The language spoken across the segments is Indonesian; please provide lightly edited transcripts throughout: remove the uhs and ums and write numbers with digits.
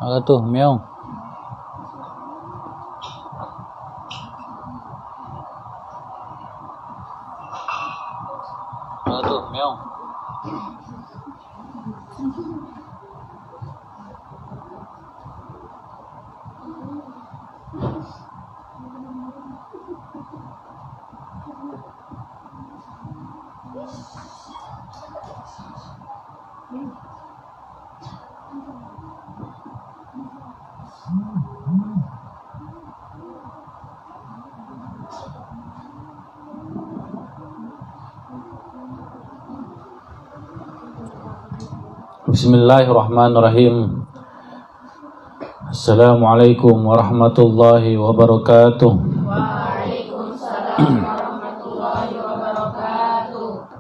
Halo tuh, Meong. Halo tuh, Meong. Bismillahirrahmanirrahim. Assalamualaikum warahmatullahi wabarakatuh. Waalaikumsalam warahmatullahi wabarakatuh.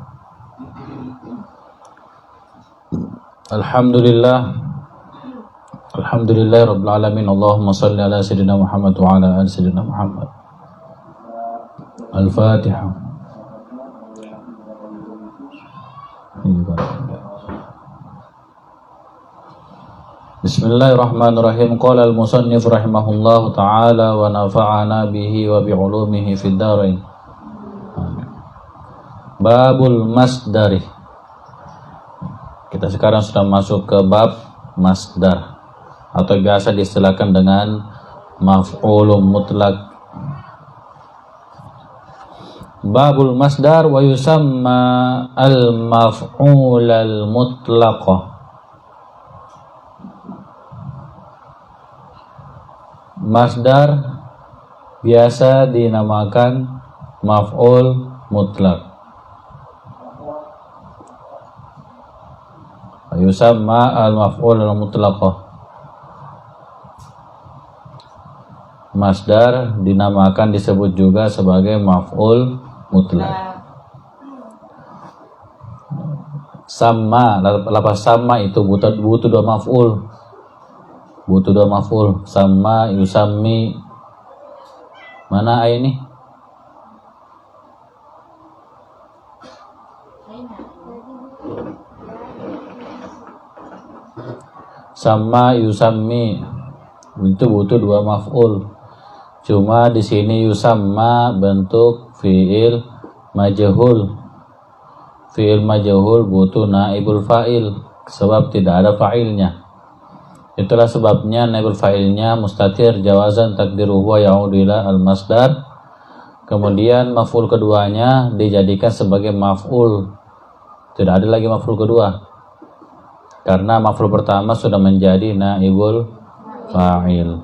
Alhamdulillah rabbil alamin. Allahumma salli ala sayyidina Muhammad wa ala ali sayyidina Muhammad. Al-Fatihah. Bismillahirrahmanirrahim. Qala al-musannif rahimahullahu ta'ala wa nafa'ana bihi wa bi'ulumihi fid dharain. Babul masdari. Kita sekarang sudah masuk ke bab masdar atau biasa diistilahkan dengan maf'ulun mutlaq. Babul masdar wa yusamma al-maf'ul al-mutlaq. Masdar biasa dinamakan maf'ul mutlaq. Yusamma al-maf'ul al-mutlaq. Masdar dinamakan disebut juga sebagai maf'ul mutlaq. Sama, lafaz sama itu butuh dua maf'ul. Butuh dua maf'ul. Sama, yusammi. Mana ini? Sama, yusammi. Itu butuh dua maf'ul. Cuma di sini yusamma bentuk fi'il majhul. Fi'il majhul butuh naibul fa'il sebab tidak ada fa'ilnya. Itulah sebabnya naibul fa'ilnya mustatir jawazan takdiruhu wa ya'udu ila al-masdar. Kemudian maf'ul keduanya dijadikan sebagai maf'ul. Tidak ada lagi maf'ul kedua. Karena maf'ul pertama sudah menjadi naibul fa'il.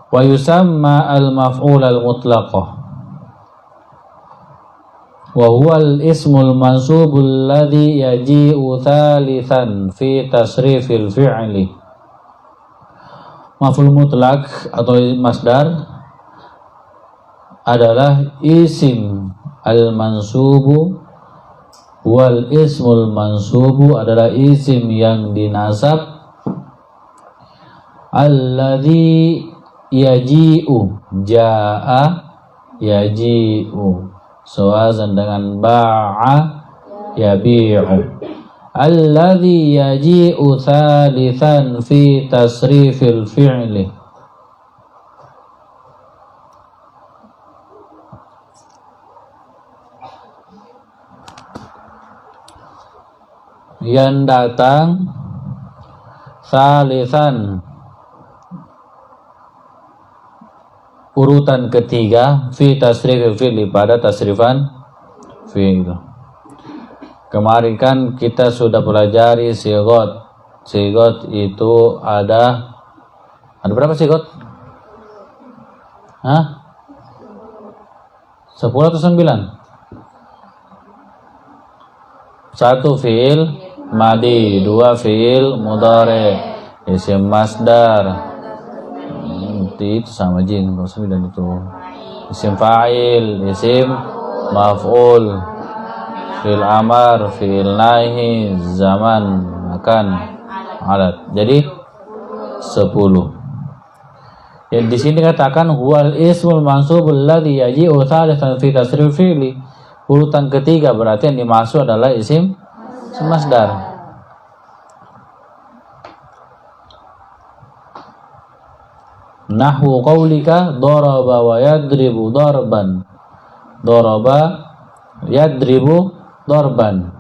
Wa yusamma al-maf'ul al-mutlaq. Wa huwa al-ismul mansubul ladzi yaji'u thalithan fi tasrifil fi'li. Maf'ul mutlak atau masdar adalah isim al-mansubu. Wal ismul mansubu adalah isim yang dinasab alladzi yaji'u, ja'a yaji'u, sewazan dengan ba'a yabi'u. Alladzi yaji'u thalithan fi tasrifil fi'li. Yang datang thalithan, urutan ketiga, fi tasrifil fi'li, pada tasrifan fi'il. Kemarin kan kita sudah pelajari sigot. Sigot itu ada berapa sigot? 10 atau 9? 1 fi'il madi, 2 fi'il mudhari, isim masdar. Itu sama jin, kalau 9 itu. Isim fa'il, isim maf'ul, fi'il amar, fi'il nahi, zaman, makan, alat. Jadi 10. Yang di sini katakan huwal ismul mansubul ladzi yaji'u thalithan fi tasrif fi'li. Urutan ketiga berarti yang dimaksud adalah isim masdar. Nahwu qaulika daraba wa yadribu darban. Daraba yadribu darban.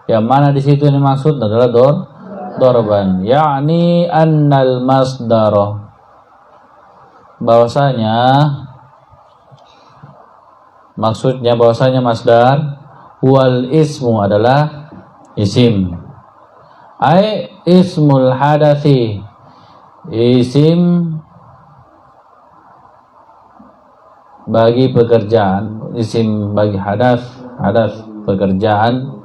Yang mana di situ ini maksud adalah darban. Yakni annal masdara. Bahwasanya maksudnya bahwasanya masdar wal ismu adalah isim. Ai ismul hadathi, isim bagi pekerjaan, isim bagi hadas pekerjaan.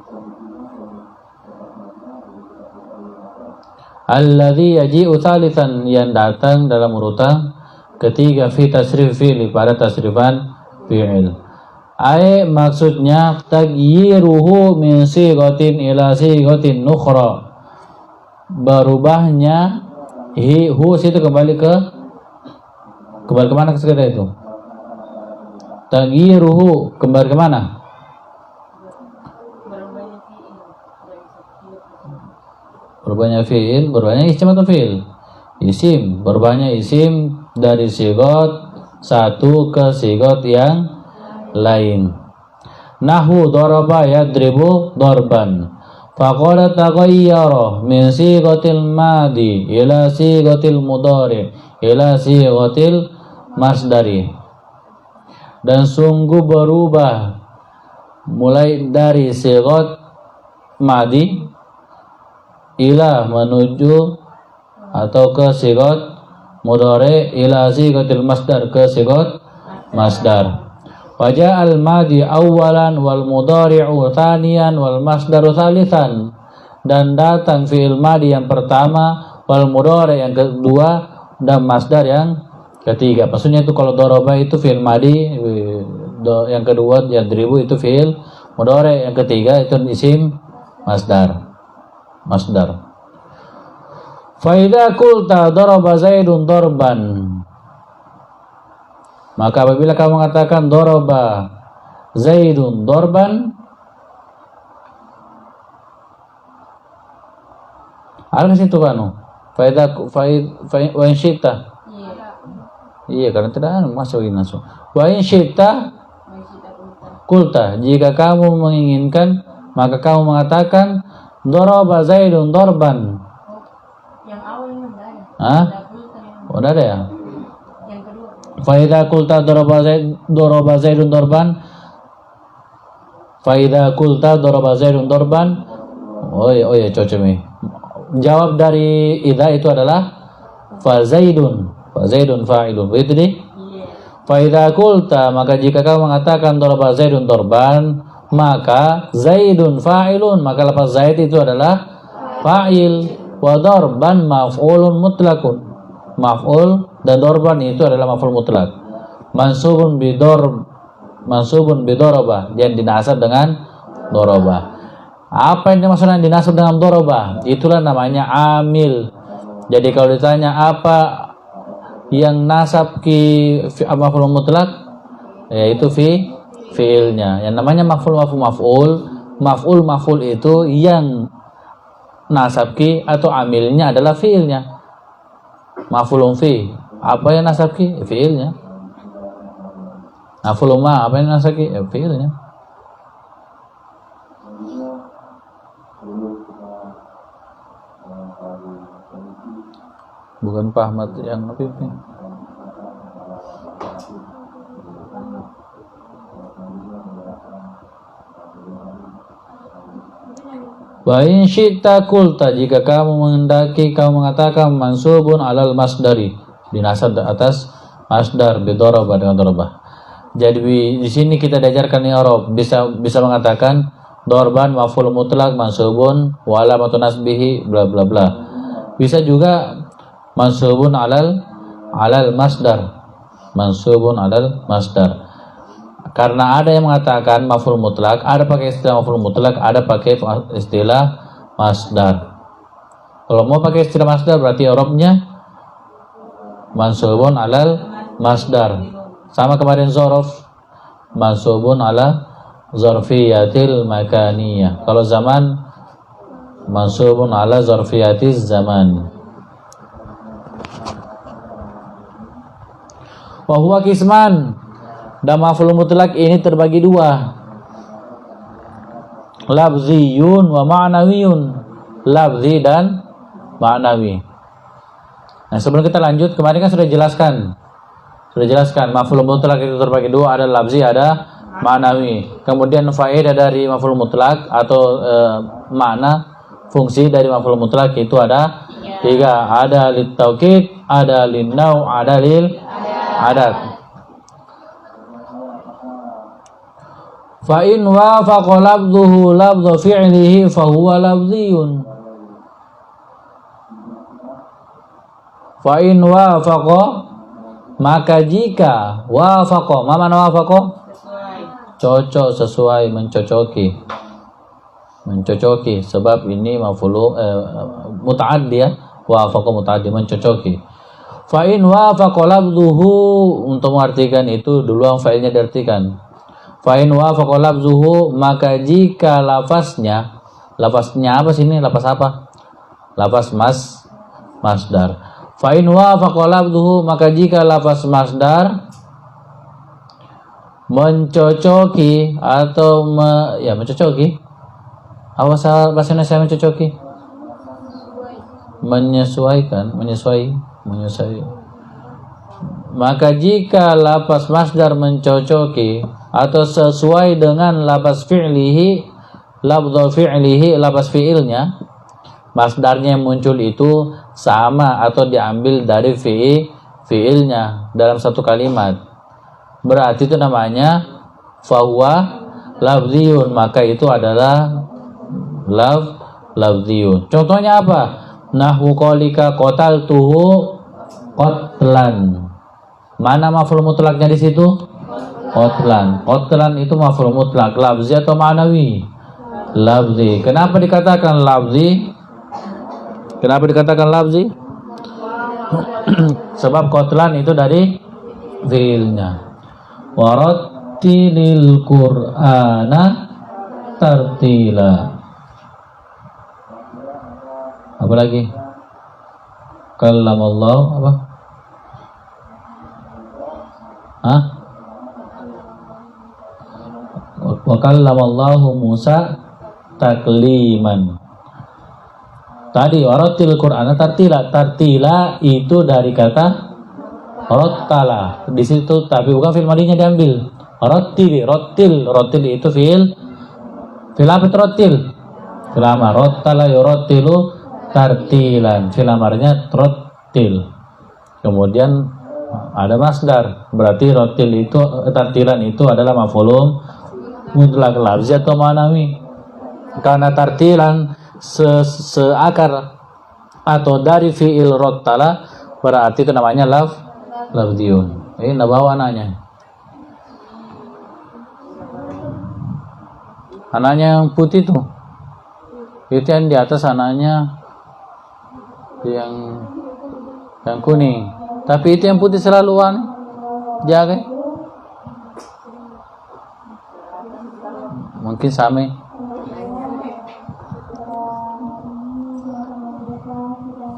Alladhi yaji'u thalithan, yang datang dalam urutan ketiga fi tasrif fi'li, pada tasrifan fi'il. Ai maksudnya taghyiruhu min sighatin ila sighatin nukhra, berubahnya hu situ kembali ke mana sekedar itu. Taghyiruhu kembali ke mana? Berubahnya fi'il, berubahnya isim atau fi'il? Isim, berubahnya isim dari sigot satu ke sigot yang lain. Nahwu daraba yadribu darban. Faqad taghayyara min sigatil madi ila sigatil mudhari ila sigatil masdari. Dan sungguh berubah mulai dari sigot madi ila menuju atau ke sigot mudhari ila sigatil masdar, ke sigot masdar. Wajah al-madi awalan wal mudhari'u thaniyan wal masdaru thalithan, dan datang fi'il madi yang pertama, wal mudhari yang kedua, dan masdar yang ketiga. Maksudnya itu kalau daraba itu fi'il madi, yang kedua yadribu itu fi'il mudhari, yang ketiga itu isim masdar. Fa idza qulta daraba Zaidun darban, maka apabila kamu mengatakan daraba Zaidun darban, ada di situ kanu. Fa idza wa in syi'ta. Iya, karena tidak masuk ini langsung. Wa in syi'ta qulta, jika kamu menginginkan maka kamu mengatakan daraba Zaidun darban. Yang awalnya enggak ada. Hah? Oh, ada ya? Yang kedua. Fa idza qulta daraba Zaidun darban. Fa idza qulta daraba Zaidun darban. Oh ya cocok nih. Jawab dari idza itu adalah fa Zaidun fa'ilun. Begitu nih? Fa idza qulta, maka jika kamu mengatakan daraba Zaidun darban, maka Zaidun fa'ilun, maka lafaz Zaid itu adalah fa'il, wa darban maf'ulun mutlaqun, maf'ul, dan darban itu adalah maf'ul mutlak. Mansubun bidorobah, yang dinasab dengan dorobah. Apa yang dimaksudkan dinasab dengan dorobah? Itulah namanya amil. Jadi kalau ditanya apa yang nasab ki maf'ul mutlak, yaitu fi'ilnya. Yang namanya maf'ul itu yang nasab ki atau amilnya adalah fi'ilnya. Maf'ulun fi, apa yang nasab ki? Fi'ilnya. Maf'ulun ma, apa yang nasab ki? Fi'ilnya. Bukan Pak Ahmad yang pimpin. Wa in syi'ta qulta, jika kamu menghendaki kamu mengatakan mansubun alal masdari, dinasab atas masdar bidorobah, dengan dorobah. Jadi di sini kita diajarkan i'rab, bisa mengatakan dorban maf'ul mutlak mansubun wa alamatun nasbihi bla bla bla. Bisa juga mansubun alal masdar, mansubun alal masdar. Karena ada yang mengatakan maf'ul mutlak, ada pakai istilah maf'ul mutlak, ada pakai istilah masdar. Kalau mau pakai istilah masdar berarti i'rabnya mansubun alal masdar. Sama kemarin zorof, mansubun ala zarfiyatil makaniyah. Kalau zaman, mansubun ala zarfiyatiz zaman. Wa huwa qisman. Dan maf'ul mutlak ini terbagi dua. Lafziyun wa ma'nawiyun. Lafzi dan ma'nawi. Nah, sebelum kita lanjut, kemarin kan sudah jelaskan maf'ul mutlak itu terbagi dua, ada lafzi, ada ma'nawi. Kemudian faedah dari maf'ul mutlak atau makna fungsi dari maf'ul mutlak itu ada tiga. Ada lit taukid, ada lin nau, ada lil adat. Fa in wafaqa lafdhuhu lafdhu fi'lihi fa huwa lafziyun. Fa in wafaqa, maka jika wafaqa, ma mana wafaqa? Cocok, sesuai, mencocoki. Mencocoki, sebab ini maf'ul muta'addi ya. Wafaqa muta'addi, mencocoki. Fa in wafaqa lafdhuhu, untuk mengartikan itu dulu fa'ilnya diartikan. Fa in wafaqa lafzuhu, maka jika lafaznya apa sini? Lafaz apa? Lafaz masdar. Fa in wafaqa lafzuhu, maka jika lafaz masdar mencocoki atau mencocoki. Apa bahasa Indonesia mencocoki? Menyesuaikan, menyesuai. Maka jika lafaz masdar mencocoki atau sesuai dengan lafaz fi'lihi, lafdhu fi'lihi, lafaz fi'ilnya, masdarnya yang muncul itu sama atau diambil dari fi'ilnya dalam satu kalimat, berarti itu namanya fahuwa lafziyun, maka itu adalah lafziyun. Contohnya apa? Nahwu qaulika qataltuhu qatlan. Mana maf'ul mutlaknya di situ? Qatlan. Qatlan itu maf'ul mutlak, lafzi atau ma'nawi? Lafzi. Kenapa dikatakan lafzi? Sebab qatlan itu dari fi'ilnya. Warattilil Qur'ana tartila. Apa lagi? Kallamallahu apa? Wa kallamallahu Musa takliman. Tadi warattil Qur'ana tartila. Tartila itu dari kata rattala. Di situ tapi bukan fi'il madinya diambil. Rattil itu fi'il apa rattil? Fi'il amar. Rattala yurattilu tartilan. Fi'il amarnya rattil. Kemudian ada masdar, berarti tartilan itu adalah maf'ul mutlak, lafzi atau ma'nawi. Karena tartilan seakar atau dari fi'il rattala, berarti itu namanya lafziyun. Ini bawa anaknya yang putih tuh, itu yang di atas anaknya yang kuning. Tapi itu yang putih selalu jaga. Mungkin sama.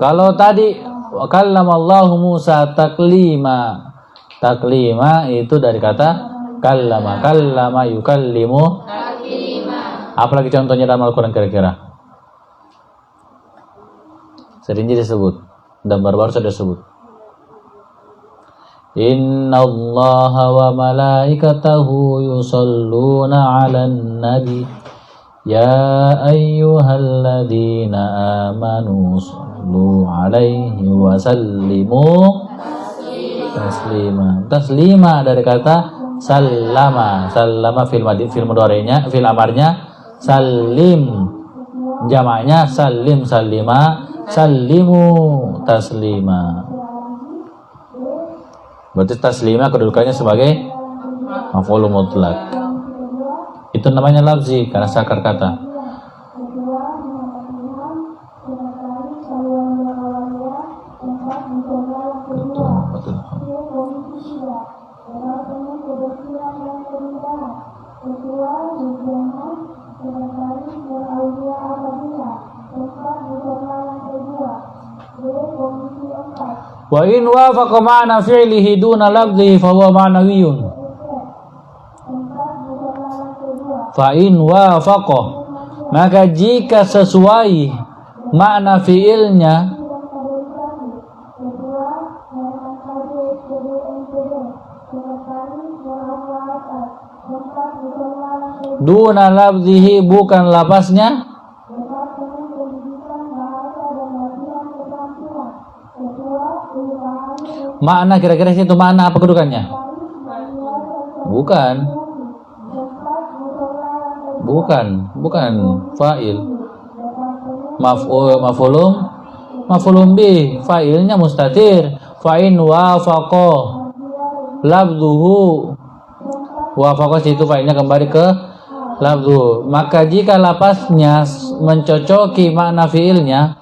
Kalau tadi kallamallahu Musa taklima. Taklima itu dari kata kallama yukallimu. Apalagi contohnya dalam Al-Quran kira-kira? Sering disebut. Dan baru-baru sudah disebut. Inna Allaha wa malaikatahu yusalluna 'alan nabi ya ayyuhalladzina amanu sallu 'alaihi wa sallimu taslima dari kata sallama fil mudhari'nya, fil amarnya salim, jamaknya salim, sallima, sallimu taslima. Berarti taslima kedudukannya sebagai maf'ul mutlak. Itu namanya lafzi karena sakar kata. Betul. Wa in wafaqa ma'na fi'lihi duna lafzihi fa huwa ma'nawiyyun. Fa in wafaqa, maka jika sesuai makna fi'ilnya duna lafzihi, bukan lafaznya, makna kira-kira itu makna apa kedudukannya? Bukan fa'il. Maf'ulun bi, fa'ilnya mustatir. Fa'in wafaqa lafzuhu, wafaqa situ fa'ilnya kembali ke lafzu. Maka jika lafaznya mencocoki makna fi'ilnya,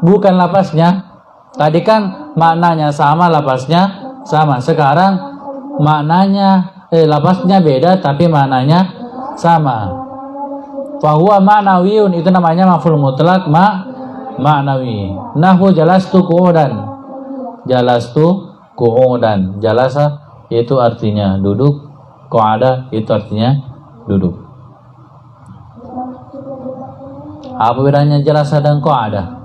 bukan lafaznya. Tadi kan maknanya sama, lafaznya sama. Sekarang maknanya lafaznya beda tapi maknanya sama. Fahuwa ma'nawiyun, itu namanya maf'ul mutlak ma'nawi. Nahwu jalastu qu'udan. Jalasa itu artinya duduk, qu'ada itu artinya duduk. Apa bedanya jalasa dan qu'ada?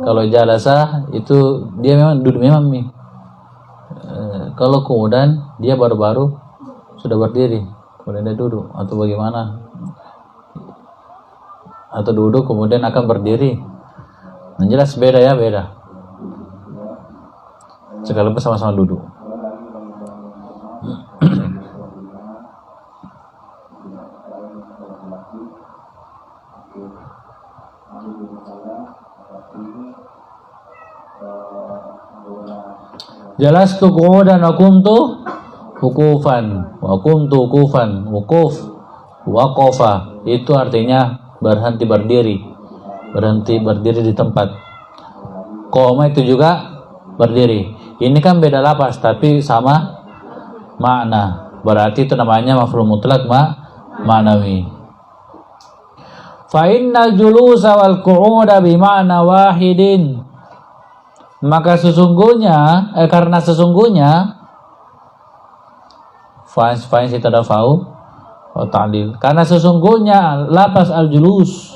Kalau jalasa itu dia memang duduk memang nih. Kalau qu'udan dia baru-baru sudah berdiri, kemudian dia duduk, atau bagaimana? Atau duduk kemudian akan berdiri. Nah, jelas beda ya, beda. Sekalipun sama-sama duduk. Jalastu qu'udan wa kuntu wukufan. Wukuf, waqafa itu artinya berhenti berdiri di tempat. Qoma itu juga berdiri. Ini kan beda lafaz tapi sama makna. Berarti itu namanya maf'ul mutlak ma'nawi. Fa innal julusa wal qu'uda bi ma'na wahidin. Maka sesungguhnya karena sesungguhnya fa'in itu ada fa'u atau ta'lil. Karena sesungguhnya lafaz al-julus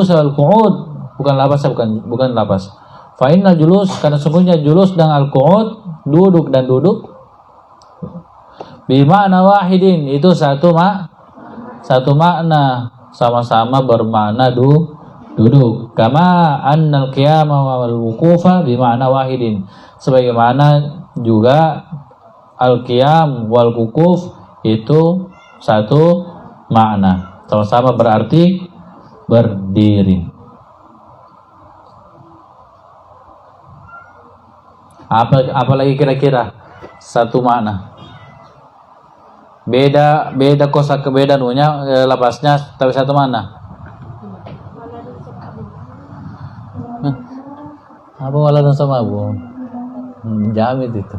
wal qu'ud bukan lafaz. Fa'innal julus, karena sesungguhnya julus dan al-qu'ud, duduk dan duduk, bima'na wahidin, itu satu makna, sama-sama bermakna duduk. Kama annal qiyama wal wuqufa bima'na wahidin, sebagaimana juga al-qiyam wal wuquf itu satu makna, sama-sama berarti berdiri. Apalagi kira-kira satu makna. Beda kosa kebedaannya lapasnya tapi satu makna. Apa waladun sama bu? Jamid itu.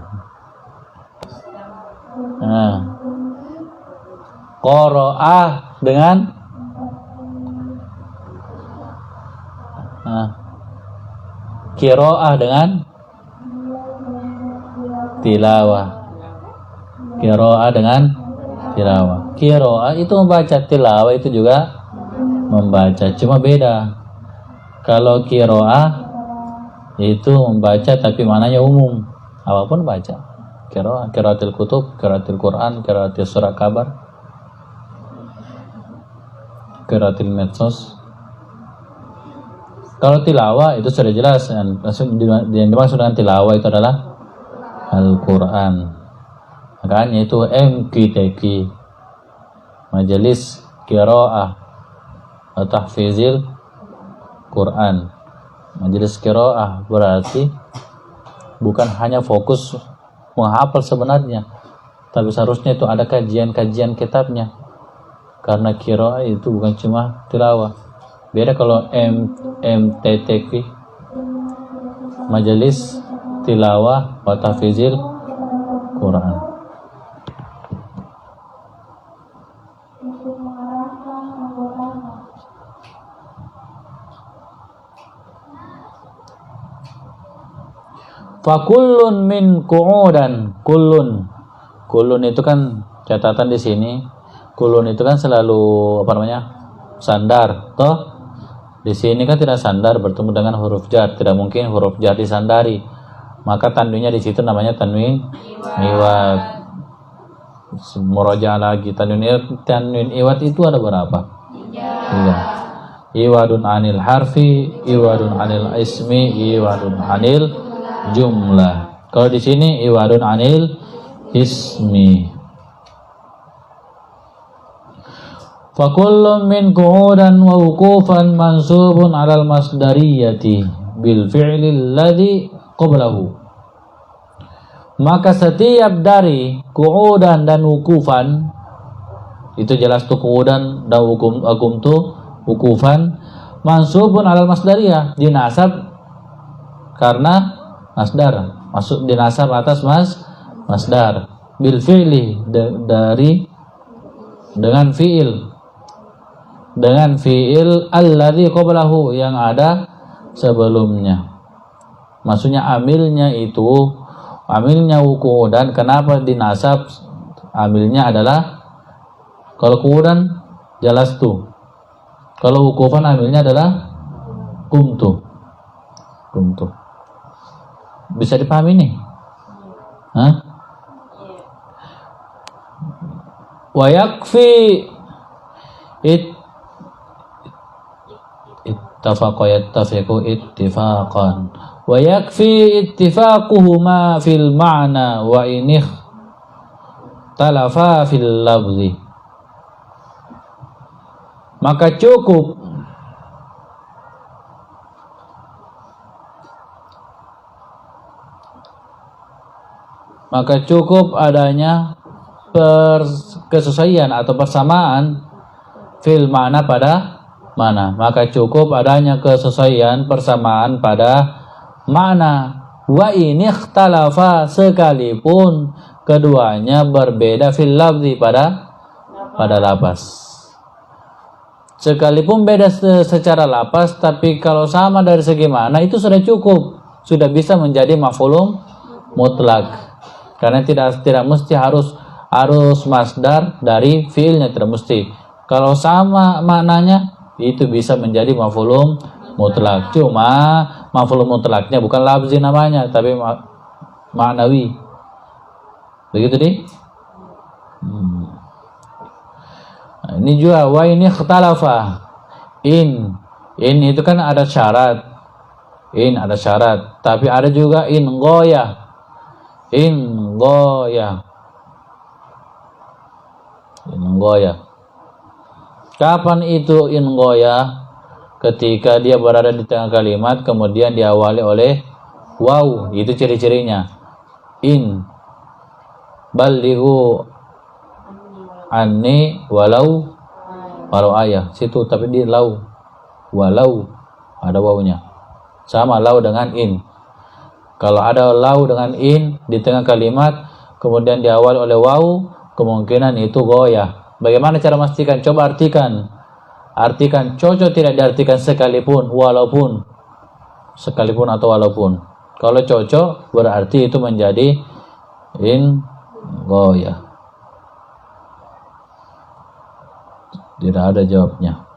Nah, qira'ah dengan qira'ah dengan tilawah. Qira'ah dengan tilawah. Qira'ah itu membaca, tilawah itu juga membaca, cuma beda. Kalau qira'ah itu membaca tapi maknanya umum, apapun baca. Qira'atul kutub, qira'atul Quran, qira'atul surat kabar, qira'atul medsos. Kalau tilawah itu sudah jelas, yang dimaksud dengan tilawah itu adalah Al-Quran. Makanya itu MQTQ, Majelis Qira'ah atau Tahfizil Quran. Majelis Qira'ah berarti bukan hanya fokus menghafal sebenarnya, tapi seharusnya itu ada kajian-kajian kitabnya. Karena Qira'ah itu bukan cuma tilawah. Beda kalau MTTQ, Majelis Tilawah wa Tahfizil Quran. Fakullun min qu'udan. Kullun itu kan catatan di sini. Kullun itu kan selalu apa namanya? Sandar. Toh di sini kan tidak sandar bertemu dengan huruf jar. Tidak mungkin huruf jar disandari. Maka tanwinnya di situ namanya tanwin iwad. Murajaah lagi tanwin iwad itu ada berapa? 3. Iwadun anil harfi, iwadun anil ismi, iwadun anil jumlah. Kalau di sini iwadun anil ismi. Fakullun min qu'udan wa wuqufan mansubun 'alal masdariyati bil fi'li alladhi qablahu. Maka setiap dari qu'udan dan wukufan, itu jelas tuh qu'udan dan hukum tuh wukufan, mansubun 'alal masdariyah, dinasab karena masdar, masuk dinasab atas masdar bil fi'li, dari dengan fi'il alladzi qablahu, yang ada sebelumnya. Maksudnya amilnya wukudan. Kenapa dinasab? Amilnya adalah, kalau kudan jelas tuh, kalau wukufan amilnya adalah kumtu. Bisa dipahami nih? Hah? Wa yakfi yattafiqu ittifaqan wa yakfi ittifaquhuma fil ma'na wa in ikhtalafa fil lafzi. Maka cukup adanya kesesuaian atau persamaan fil ma'na pada mana. Maka cukup adanya kesesuaian persamaan pada makna. Wa in ikhtalafa, sekalipun keduanya berbeda fil lafzi, pada lafaz. Sekalipun beda secara lafaz, tapi kalau sama dari segi makna itu sudah cukup, sudah bisa menjadi maf'ulun mutlak. Karena tidak mesti harus masdar dari fiilnya, tidak mesti. Kalau sama maknanya itu bisa menjadi maf'ulun mutlak. Cuma maf'ulun mutlaknya bukan lafzi namanya, tapi ma'nawi. Begitu deh. Nah, ini juga wa ini ikhtalafa. In itu kan ada syarat. Ada syarat, tapi ada juga in ghoyah. Kapan itu in ghoyah? Ketika dia berada di tengah kalimat kemudian diawali oleh waw. Itu ciri-cirinya. In balighu anni walau ayah situ, tapi di walau ada wawnya. Sama lau dengan in. Kalau ada lau dengan in di tengah kalimat kemudian diawali oleh waw, kemungkinan itu ghoyah. Bagaimana cara memastikan? Coba artikan. Cocok tidak diartikan sekalipun, walaupun. Sekalipun atau walaupun. Kalau cocok berarti itu menjadi in ghoyah. Tidak ada jawabnya.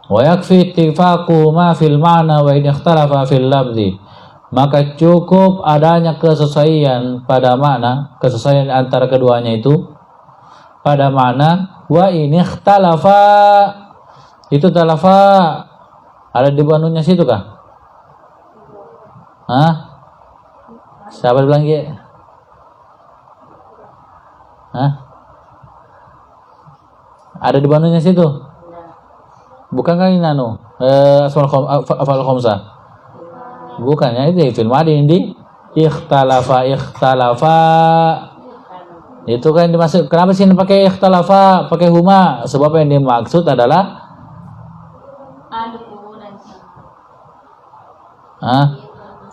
Wa yakfi ittifaqu ma fil ma'na wa in ikhtalafa fil lafzi. Maka cukup adanya kesesuaian pada makna, kesesuaian antara keduanya itu pada makna. Wa in ikhtalafa, itu talafa ada di banunya situ kah? Hah? Siapa bilang gitu? Hah? Ada di banunya situ? Bukankah ini afal khamsah? Bukannya itu fil madi di ikhtalafa. Itu kan dimasuk. Kenapa sih pakai ikhtalafa, pakai huma? Sebab yang dimaksud adalah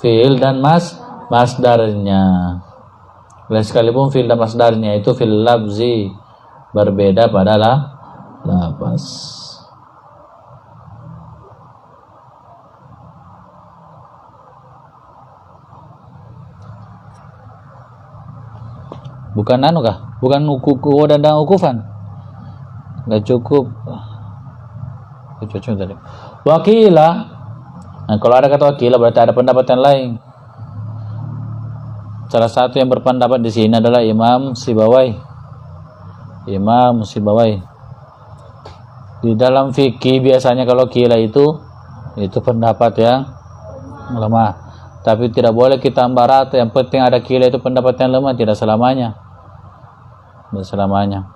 fiil dan masdarnya. Sekalipun fiil dan masdarnya itu fil lafzi, berbeda pada lafaz. Bukan anu kah? Bukan kodan dan ukufan. Enggak cukup. Cocok tadi. Wakila. Nah, kalau ada kata wakila berarti ada pendapat yang lain. Salah satu yang berpendapat di sini adalah Imam Sibawai. Imam Sibawai. Di dalam fikih biasanya kalau kila itu pendapat yang lemah. Tapi tidak boleh kita ambil rata. Yang penting ada kila itu pendapat yang lemah, tidak selamanya. Tidak selamanya.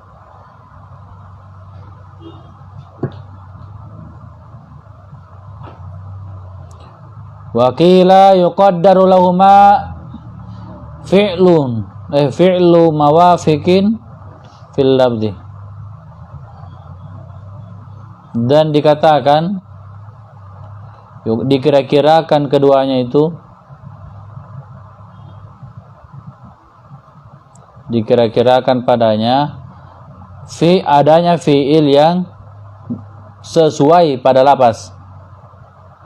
Wa qila yuqaddaru lahuma fi'lu mawafiqin fil labdi. Dan dikatakan dikira-kirakan keduanya itu dikira-kirakan padanya adanya fi'il yang sesuai pada lafaz.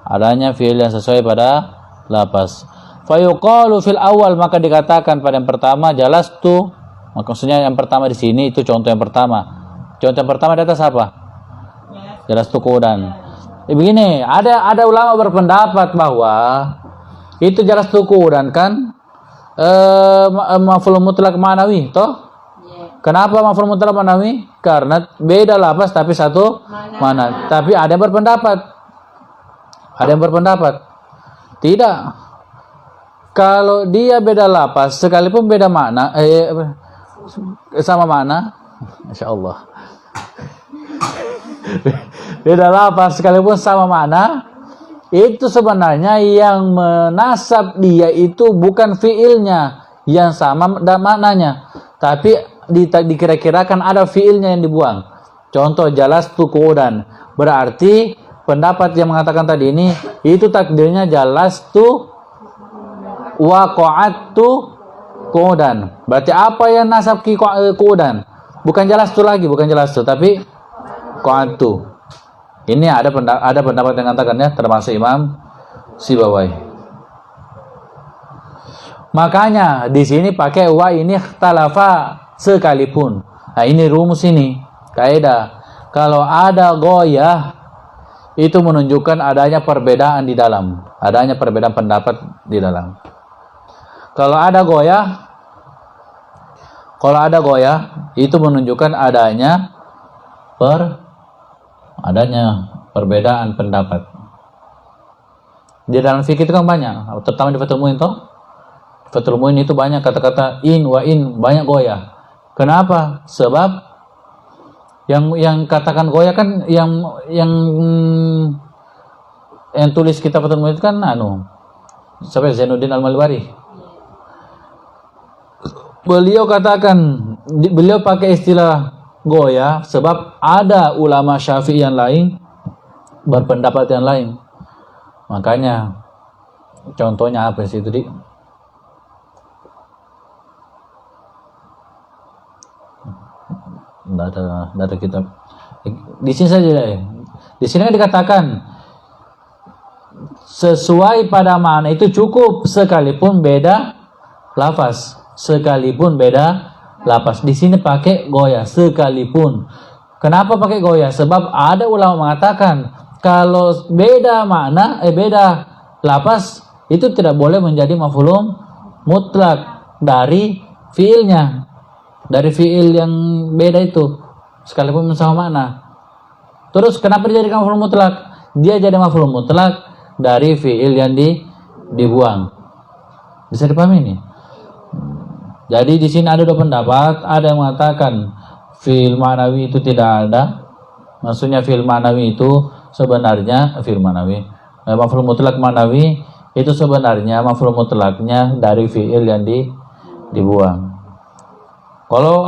Adanya fi'il yang sesuai pada lafaz. Fa yuqalu fil awal, maka dikatakan pada yang pertama jalastu. Maksudnya yang pertama di sini itu contoh yang pertama. Contoh yang pertama di atas apa? Jalastu qudan. Begini, ada ulama berpendapat bahwa itu jalastu qudan kan maf'ul mutlak ma'nawi, toh? Kenapa maf'ul mutlak ma'nawi? Karena beda lafaz tapi satu mana. Tapi ada yang berpendapat. Tidak. Kalau dia beda lafaz sekalipun beda makna sama makna, insyaallah. Beda lafaz sekalipun sama makna, itu sebenarnya yang menasab dia itu bukan fiilnya yang sama dan maknanya, tapi dikira-kirakan ada fiilnya yang dibuang. Contoh jalastu qu'udan, berarti pendapat yang mengatakan tadi ini itu takdirnya jalastu wa qa'adtu qu'udan. Berarti apa yang nasab qu'udan? Bukan jalastu lagi, bukan jalastu, tapi qa'adtu. Ini ada pendapat yang mengatakannya, termasuk Imam Sibawai. Makanya di sini pakai wa ini ikhtalafa sekalipun. Nah, ini rumus ini, kaidah. Kalau ada goyah itu menunjukkan adanya perbedaan di dalam, adanya perbedaan pendapat di dalam. Kalau ada goyah itu menunjukkan adanya perbedaan pendapat. Di dalam fikih itu kan banyak, terutama di Fathul Muin toh. Fathul Muin itu banyak kata-kata in wa in, banyak goyah. Kenapa? Sebab yang katakan goyah kan yang tulis kitab Fathul Muin itu kan siapa? Zainuddin Al-Malbari. Beliau pakai istilah goyah sebab ada ulama Syafi'i yang lain berpendapat yang lain. Makanya contohnya apa sih itu di? Nggak ada kitab. Di sini saja deh. Di sini kan dikatakan sesuai pada makna itu cukup sekalipun beda lafaz. Di sini pakai goyah sekalipun. Kenapa pakai goyah? Sebab ada ulama mengatakan kalau beda makna, beda lafaz itu tidak boleh menjadi maf'ul mutlak dari fiilnya, dari fiil yang beda itu, sekalipun sama makna. Terus kenapa dijadikan maf'ul mutlak? Dia jadi maf'ul mutlak dari fiil yang dibuang. Bisa dipahami ini? Jadi di sini ada dua pendapat, ada yang mengatakan fi'il ma'nawi itu tidak ada. Maksudnya fi'il ma'nawi itu sebenarnya maf'ul mutlak ma'nawi itu sebenarnya maf'ul mutlaknya dari fi'il yang dibuang. Kalau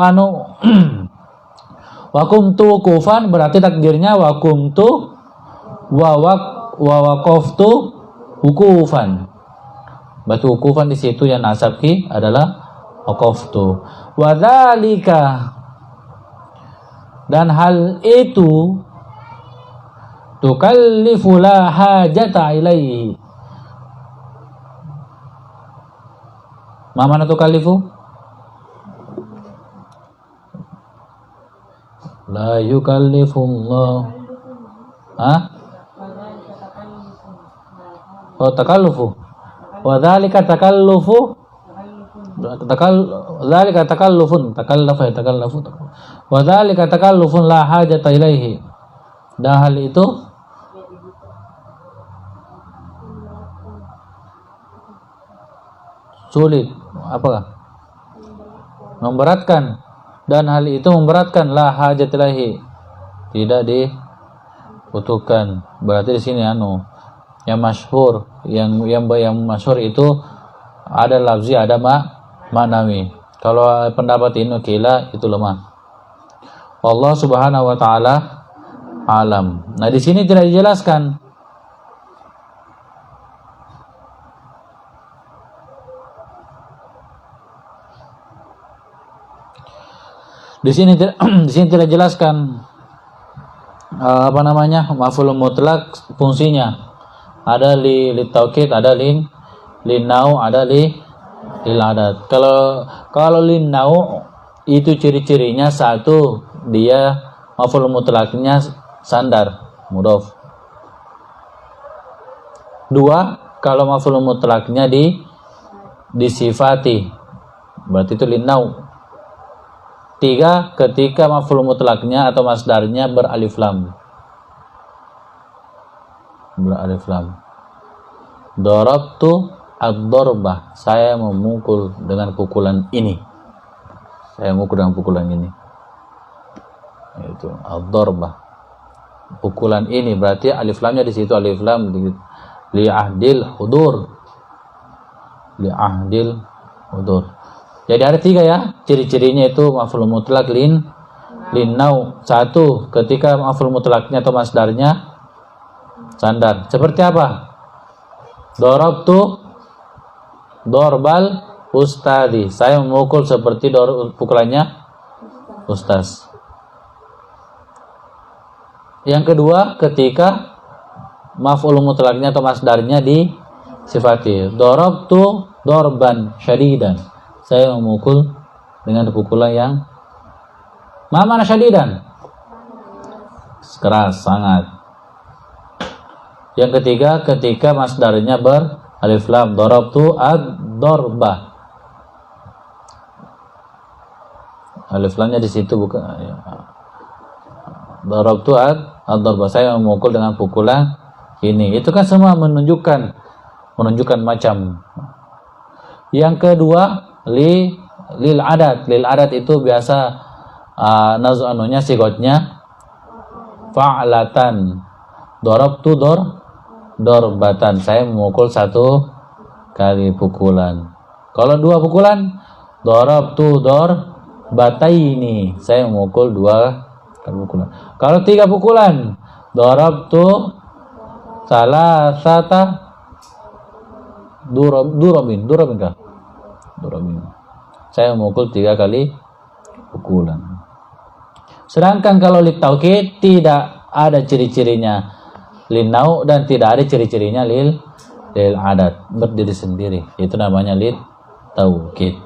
wakumtu kufan berarti takdirnya wakumtu wa waqaftu wukufan. Berarti wukufan di situ yang nasab ki adalah waqaftu. Wadzalika, dan hal itu tukallifu la hajata ilaihi. Ma mana tukallifu? La yukallifullah. Hah? Oh, takallufu. Wa dzalika takallufu. Dzalika takallufun. Takallafu. Wa dzalika takallufun la hajata ilaihi. Dan hal itu sulit, apakah? Memberatkan. Dan hal itu memberatkan, la hajat ilahi, tidak dibutuhkan. Berarti di sini yang masyhur, yang masyhur itu ada lafzi, ada maknawi. Kalau pendapat ini kila itu lemah. Allah Subhanahu wa taala alam. Nah, di sini tidak dijelaskan. Di sini tidak jelaskan maf'ul mutlak fungsinya. Ada li taukid, ada lin nau, ada lil adat. Kalau lin nau itu ciri-cirinya satu, dia maf'ul mutlaknya sandar, mudhof. Dua, kalau maf'ul mutlaknya disifati, berarti itu lin nau. Tiga, ketika maf'ul mutlaknya atau masdarnya beralif lam. Darabtu ad-darbah, saya memukul dengan pukulan ini. Itu ad-darbah, pukulan ini, berarti alif lamnya di situ, alif lam li ahdil hudur. Jadi ada tiga ya ciri-cirinya itu maf'ul mutlak lin nau. Satu, ketika maf'ul mutlaknya atau masdarnya sandar. Seperti apa? Darabtu dorbal ustadi, saya memukul seperti pukulannya ustaz. Yang kedua, ketika maf'ul mutlaknya atau masdarnya disifati. Darabtu dorban syadidan, saya memukul dengan pukulan yang mana syadidan, keras, sangat. Yang ketiga, ketika masdarnya beralif lam. Darabtu ad-darbah, alif lamnya di situ, bukan ya. Darabtu ad-darbah, saya memukul dengan pukulan ini. Itu kan semua menunjukkan macam. Yang kedua, lil adat. Lil adat itu biasa sigotnya fa'latan. Darabtu dorbatan, saya memukul satu kali pukulan. Kalau dua pukulan, darabtu dorbataini, saya memukul dua kali pukulan. Kalau tiga pukulan, darabtu salasata durabin, saya memukul tiga kali pukulan. Sedangkan kalau li taukid tidak ada ciri-cirinya lin nau dan tidak ada ciri-cirinya lil adat, berdiri sendiri. Itu namanya li taukid.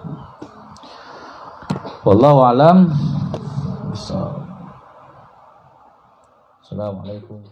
Wallahu alam. Assalamualaikum.